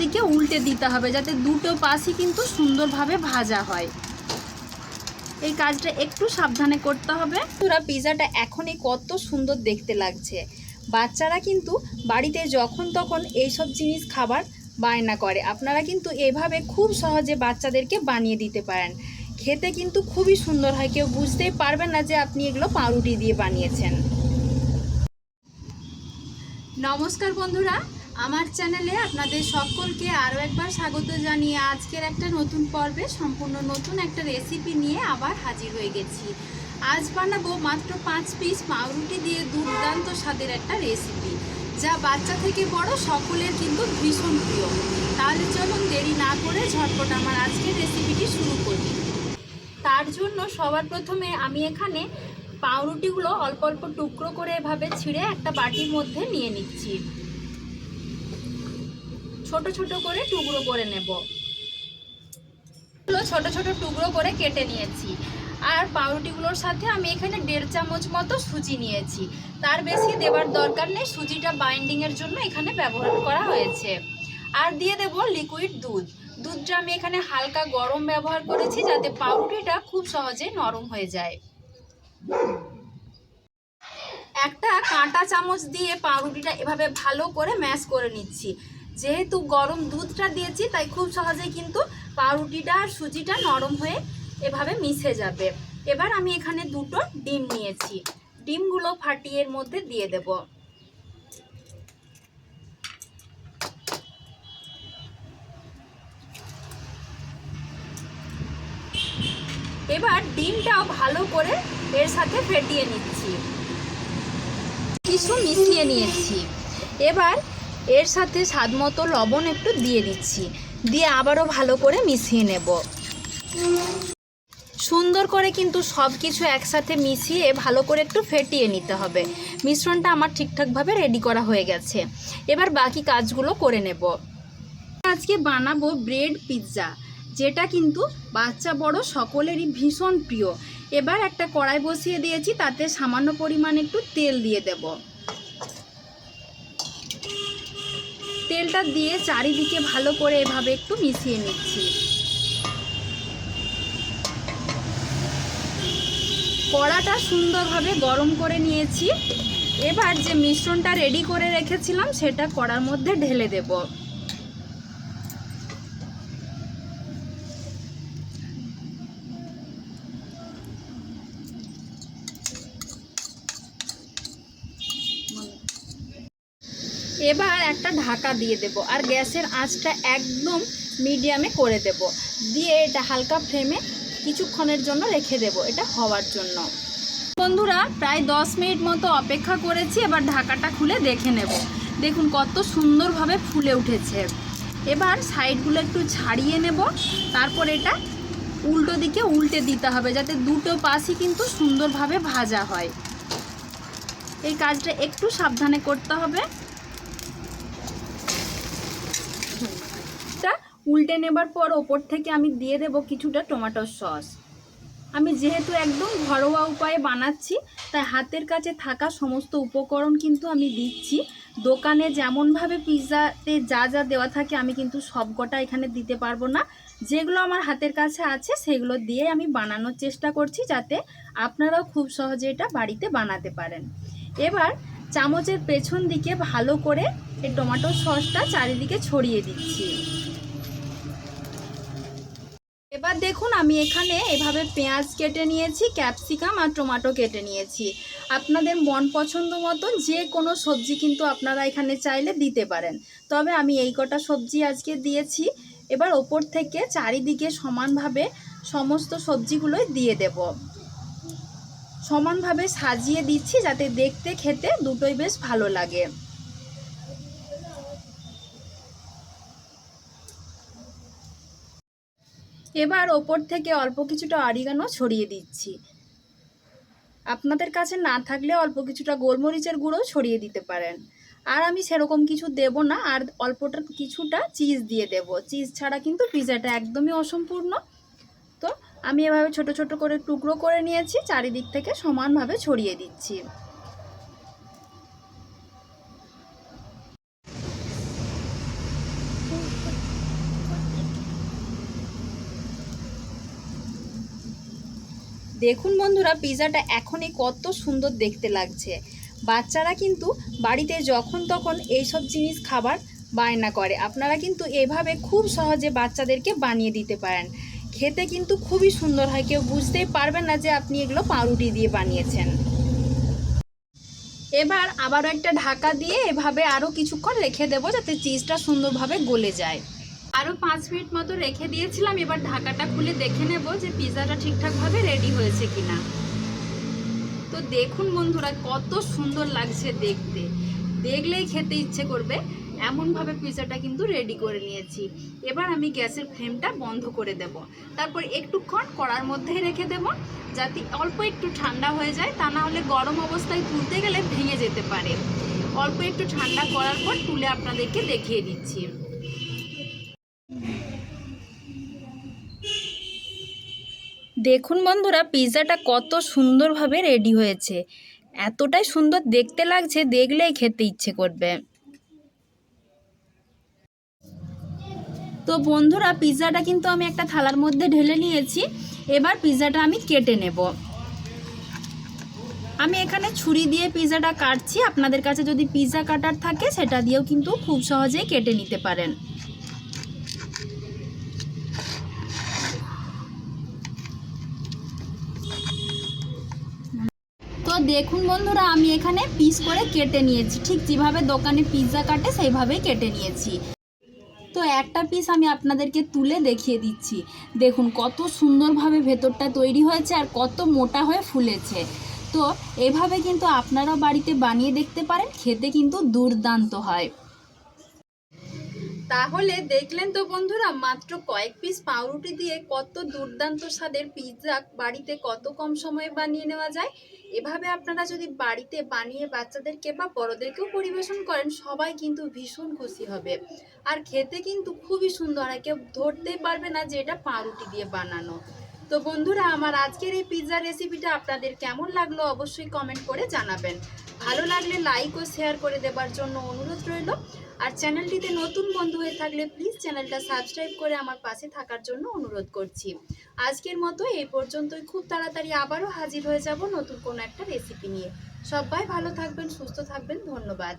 দিকে উল্টে দিতে হবে যাতে দুটো পাশই কিন্তু সুন্দরভাবে ভাজা হয়। এই কাজটা একটু সাবধানে করতে হবে। পুরো পিৎজাটা এখনই কত সুন্দর দেখতে লাগছে। বাচ্চারা কিন্তু বাড়িতে যখন তখন এইসব জিনিস খাবার বায়না করে, আপনারা কিন্তু এভাবে খুব সহজে বাচ্চাদেরকে বানিয়ে দিতে পারেন। খেতে কিন্তু খুবই সুন্দর হয়, কেউ বুঝতেই পারবেন না যে আপনি এগুলো পাউরুটি দিয়ে বানিয়েছেন। নমস্কার বন্ধুরা, আমার চ্যানেলে আপনাদের সকলকে আরও একবার স্বাগত জানিয়ে আজকের একটা নতুন পর্বে সম্পূর্ণ নতুন একটা রেসিপি নিয়ে আবার হাজির হয়ে গেছি। আজ বানাবো মাত্র 5 পিস পাউরুটি দিয়ে দুর্দান্ত স্বাদের একটা রেসিপি, যা বাচ্চা থেকে বড় সকলের কিন্তু ভীষণ প্রিয়। তাহলে চলুন দেরি না করে ঝটপট আমার আজকের রেসিপিটি শুরু করি। তার জন্য সবার প্রথমে আমি এখানে পাউরুটিগুলো অল্প অল্প টুকরো করে এভাবে ছিঁড়ে একটা বাটির মধ্যে নিয়ে নিচ্ছি। ছোট ছোট করে টুকরো করে নেব। ছোট ছোট টুকরো করে কেটে নিয়েছি। আর পাউরুটিগুলোর সাথে আমি এখানে 1.5 চামচ মতো সুজি নিয়েছি। তার বেশি দেওয়ার দরকার নেই, সুজিটা বাইন্ডিংয়ের জন্য এখানে ব্যবহার করা হয়েছে। আর দিয়ে দেব লিকুইড দুধ। দুধটা আমি এখানে হালকা গরম ব্যবহার করেছি যাতে পাউরুটিটা খুব সহজে নরম হয়ে যায়। একটা কাঁটা চামচ দিয়ে পাউরুটিটা এভাবে ভালো করে ম্যাশ করে নিচ্ছি। যেহেতু গরম দুধটা দিয়েছি তাই খুব সহজেই কিন্তু পাউরুটিটা আর সুজিটা নরম হয়ে এভাবে মিশে যাবে। এবার আমি এখানে 2টো ডিম নিয়েছি। ডিমগুলো ফাটিয়ে এর মধ্যে দিয়ে দেব। এবার ডিমটাও ভালো করে এর সাথে ফেটিয়ে নিচ্ছি। কিছু মিশিয়ে নিয়েছি। এবার এর সাথে স্বাদমতো লবণ একটু দিয়ে দিচ্ছি, দিয়ে আবারও ভালো করে মিশিয়ে নেব। সুন্দর করে কিন্তু সব কিছু একসাথে মিশিয়ে ভালো করে একটু ফেটিয়ে নিতে হবে। মিশ্রণটা আমার ঠিকঠাকভাবে রেডি করা হয়ে গেছে। এবার বাকি কাজগুলো করে নেব। আজকে বানাবো ব্রেড পিৎজা, যেটা কিন্তু বাচ্চা বড় সকলেরই ভীষণ প্রিয়। এবার একটা কড়াই বসিয়ে দিয়েছি, তাতে সামান্য পরিমাণ একটু তেল দিয়ে দেব। তেলটা দিয়ে চারিদিকে ভালো করে এভাবে একটু মিশিয়ে নিচ্ছি। কড়াটা সুন্দরভাবে গরম করে নিয়েছি। এবার যে মিশ্রণটা রেডি করে রেখেছিলাম সেটা কড়ার মধ্যে ঢেলে দেব। এবার একটা ঢাকা দিয়ে দেব আর গ্যাসের আঁচটা একদম মিডিয়ামে করে দেব। দিয়ে এটা হালকা ফ্লেমে কিছুক্ষণের জন্য রেখে দেব এটা হওয়ার জন্য। বন্ধুরা, প্রায় 10 মিনিট মতো অপেক্ষা করেছি। এবার ঢাকাটা খুলে দেখে নেব। দেখুন কত সুন্দরভাবে ফুলে উঠেছে। এবার সাইডগুলো একটু ছাড়িয়ে নেব। তারপর এটা উল্টো দিকে উল্টে দিতে হবে যাতে দুটো পাশই কিন্তু সুন্দরভাবে ভাজা হয়। এই কাজটা একটু সাবধানে করতে হবে। উল্টে নেবার পর ওপর থেকে আমি দিয়ে দেব কিছুটা টমেটো সস। আমি যেহেতু একদম ঘরোয়া উপায়ে বানাচ্ছি তাই হাতের কাছে থাকা সমস্ত উপকরণ কিন্তু আমি দিচ্ছি। দোকানে যেমনভাবে পিৎজাতে যা যা দেওয়া থাকে আমি কিন্তু সবকটা এখানে দিতে পারবো না। যেগুলো আমার হাতের কাছে আছে সেগুলো দিয়ে আমি বানানোর চেষ্টা করছি যাতে আপনারাও খুব সহজে এটা বাড়িতে বানাতে পারেন। এবার চামচের পেছন দিকে ভালো করে এই টমেটো সসটা চারিদিকে ছড়িয়ে দিচ্ছি। এবার দেখুন আমি এখানে এভাবে পেঁয়াজ কেটে নিয়েছি, ক্যাপসিকাম আর টমেটো কেটে নিয়েছি। আপনাদের মন পছন্দ মতন যে কোনো সবজি কিন্তু আপনারা এখানে চাইলে দিতে পারেন, তবে আমি এই কটা সবজি আজকে দিয়েছি। এবার ওপর থেকে চারিদিকে সমানভাবে সমস্ত সবজিগুলোই দিয়ে দেব। সমানভাবে সাজিয়ে দিচ্ছি যাতে দেখতে খেতে দুটোই বেশ ভালো লাগে। এবার ওপর থেকে অল্প কিছুটা অরিগানো ছড়িয়ে দিচ্ছি। আপনাদের কাছে না থাকলে অল্প কিছুটা গোলমরিচের গুঁড়ো ছড়িয়ে দিতে পারেন। আর আমি সেরকম কিছু দেব না, আর অল্পটা কিছুটা চিজ দিয়ে দেব। চিজ ছাড়া কিন্তু পিৎজাটা একদমই অসম্পূর্ণ। তো আমি এভাবে ছোট ছোট করে টুকরো করে নিয়েছি, চারিদিক থেকে সমানভাবে ছড়িয়ে দিচ্ছি। দেখুন বন্ধুরা, পিৎজাটা এখনই কত সুন্দর দেখতে লাগছে। বাচ্চারা কিন্তু বাড়িতে যখন তখন এইসব জিনিস খাবার বায়না করে, আপনারা কিন্তু এভাবে খুব সহজে বাচ্চাদেরকে বানিয়ে দিতে পারেন। খেতে কিন্তু খুবই সুন্দর হয়, কেউ বুঝতেই পারবেন না যে আপনি এগুলো পাউরুটি দিয়ে বানিয়েছেন। এবার আবারও একটা ঢাকা দিয়ে এভাবে আরও কিছুক্ষণ রেখে দেবো, যাতে চিজটা সুন্দরভাবে গলে যায়। আরও 5 মিনিট মতো রেখে দিয়েছিলাম। এবার ঢাকাটা খুলে দেখে নেব যে পিৎজাটা ঠিকঠাকভাবে রেডি হয়েছে কিনা। তো দেখুন বন্ধুরা, কত সুন্দর লাগছে দেখতে, দেখলেই খেতে ইচ্ছে করবে এমনভাবে পিৎজাটা কিন্তু রেডি করে নিয়েছি। এবার আমি গ্যাসের ফ্লেমটা বন্ধ করে দেব, তারপর একটুক্ষণ কড়ার মধ্যেই রেখে দেব, যাতে অল্প একটু ঠান্ডা হয়ে যায়, তা না হলে গরম অবস্থায় তুলতে গেলে ভেঙে যেতে পারে। অল্প একটু ঠান্ডা করার পর তুলে আপনাদেরকে দেখিয়ে দিচ্ছি। দেখুন বন্ধুরা, পিৎজাটা কত সুন্দরভাবে রেডি হয়েছে, এতটাই সুন্দর দেখতে লাগছে, দেখলেই খেতে ইচ্ছে করবে। তো বন্ধুরা, পিৎজাটা কিন্তু আমি একটা থালার মধ্যে ঢেলে নিয়েছি। এবার পিৎজাটা আমি কেটে নেব। আমি এখানে ছুরি দিয়ে পিৎজাটা কাটছি, আপনাদের কাছে যদি পিৎজা কাটার থাকে সেটা দিয়েও কিন্তু খুব সহজেই কেটে নিতে পারেন। তো দেখুন বন্ধুরা, আমি এখানে পিস করে কেটে নিয়েছি, ঠিক যেভাবে দোকানে পিৎজা কাটে সেইভাবেই কেটে নিয়েছি। তো একটা পিস আমি আপনাদেরকে তুলে দেখিয়ে দিচ্ছি। দেখুন কত সুন্দরভাবে ভেতরটা তৈরি হয়েছে আর কত মোটা হয়ে ফুলেছে। তো এভাবে কিন্তু আপনারাও বাড়িতে বানিয়ে দেখতে পারেন, খেতে কিন্তু দুর্দান্ত হয়। তাহলে দেখলেন তো বন্ধুরা, মাত্র কয়েক পিস পাউরুটি দিয়ে কত দুর্দান্ত স্বাদের পিৎজা বাড়িতে কত কম সময়ে বানিয়ে নেওয়া যায়। এভাবে আপনারা যদি বাড়িতে বানিয়ে বাচ্চাদেরকে বা বড়দেরকেও পরিবেশন করেন, সবাই কিন্তু ভীষণ খুশি হবে। আর খেতে কিন্তু খুবই সুন্দর হয়, কেউ ধরতেই পারবে না যে এটা পাউরুটি দিয়ে বানানো। তো বন্ধুরা, আমার আজকের এই পিৎজা রেসিপিটা আপনাদের কেমন লাগলো অবশ্যই কমেন্ট করে জানাবেন। ভালো লাগলে লাইক ও শেয়ার করে দেবার জন্য অনুরোধ রইল। আর চ্যানেলটিতে নতুন বন্ধু হয়ে থাকলে প্লিজ চ্যানেলটা সাবস্ক্রাইব করে আমার পাশে থাকার জন্য অনুরোধ করছি। আজকের মতো এই পর্যন্তই। খুব তাড়াতাড়ি আবারও হাজির হয়ে যাব নতুন কোনো একটা রেসিপি নিয়ে। সবাই ভালো থাকবেন, সুস্থ থাকবেন। ধন্যবাদ।